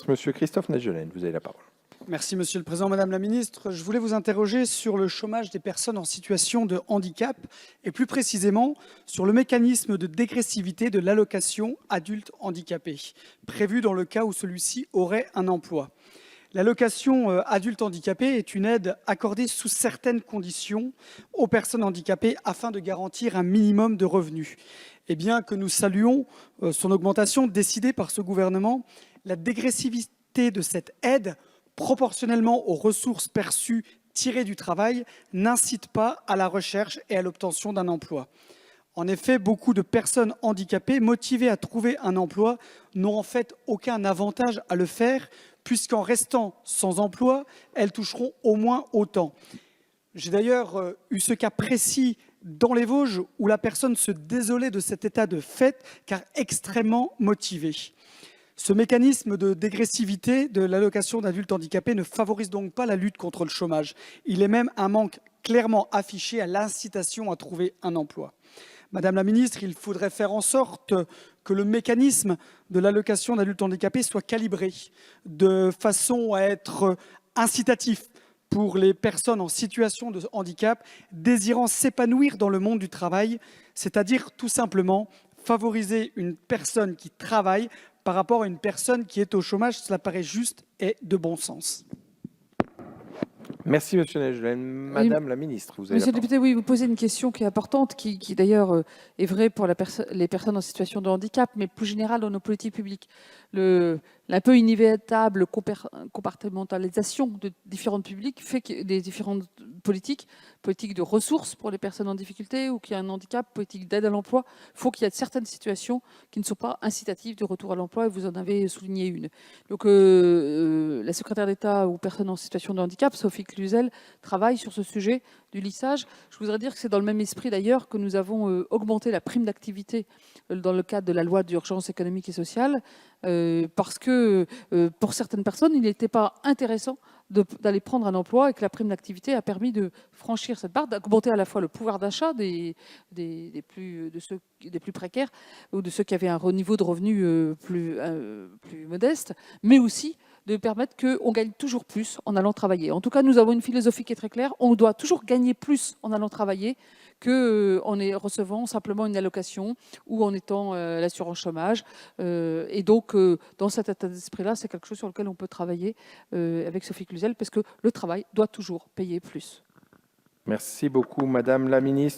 Monsieur Christophe Naegelen, vous avez la parole. Merci Monsieur le Président, Madame la Ministre. Je voulais vous interroger sur le chômage des personnes en situation de handicap et plus précisément sur le mécanisme de dégressivité de l'allocation adulte handicapé, prévu dans le cas où celui-ci aurait un emploi. L'allocation adulte handicapé est une aide accordée sous certaines conditions aux personnes handicapées afin de garantir un minimum de revenus. Et bien que nous saluons son augmentation décidée par ce gouvernement, la dégressivité de cette aide proportionnellement aux ressources perçues tirées du travail, n'incite pas à la recherche et à l'obtention d'un emploi. En effet, beaucoup de personnes handicapées motivées à trouver un emploi n'ont en fait aucun avantage à le faire, puisqu'en restant sans emploi, elles toucheront au moins autant. J'ai d'ailleurs eu ce cas précis dans les Vosges où la personne se désolait de cet état de fait, car extrêmement motivée. Ce mécanisme de dégressivité de l'allocation d'adulte handicapé ne favorise donc pas la lutte contre le chômage. Il est même un manque clairement affiché à l'incitation à trouver un emploi. Madame la Ministre, il faudrait faire en sorte que le mécanisme de l'allocation d'adulte handicapé soit calibré de façon à être incitatif pour les personnes en situation de handicap désirant s'épanouir dans le monde du travail, c'est-à-dire tout simplement favoriser une personne qui travaille par rapport à une personne qui est au chômage. Cela paraît juste et de bon sens. Merci, Monsieur Naegelen. Madame la Ministre, vous avez Monsieur la le parole. député, oui, vous posez une question qui est importante, qui d'ailleurs est vraie pour les personnes en situation de handicap, mais plus générale dans nos politiques publiques. La peu inévitable compartimentalisation de différents publics fait que des différentes politiques de ressources pour les personnes en difficulté ou qui ont un handicap, politique d'aide à l'emploi, faut qu'il y ait certaines situations qui ne sont pas incitatives de retour à l'emploi, et vous en avez souligné une. Donc la secrétaire d'État aux personnes en situation de handicap, Sophie Cluzel, travaille sur ce sujet du lissage. Je voudrais dire que c'est dans le même esprit d'ailleurs que nous avons augmenté la prime d'activité dans le cadre de la loi d'urgence économique et sociale, parce que pour certaines personnes, il n'était pas intéressant d'aller prendre un emploi et que la prime d'activité a permis de franchir cette barre, d'augmenter à la fois le pouvoir d'achat des plus précaires ou de ceux qui avaient un niveau de revenu plus modeste, mais aussi de permettre qu'on gagne toujours plus en allant travailler. En tout cas, nous avons une philosophie qui est très claire. On doit toujours gagner plus en allant travailler qu'en recevant simplement une allocation ou en étant à l'assurance chômage. Et donc, dans cet état d'esprit-là, c'est quelque chose sur lequel on peut travailler avec Sophie Cluzel, parce que le travail doit toujours payer plus. Merci beaucoup, Madame la Ministre.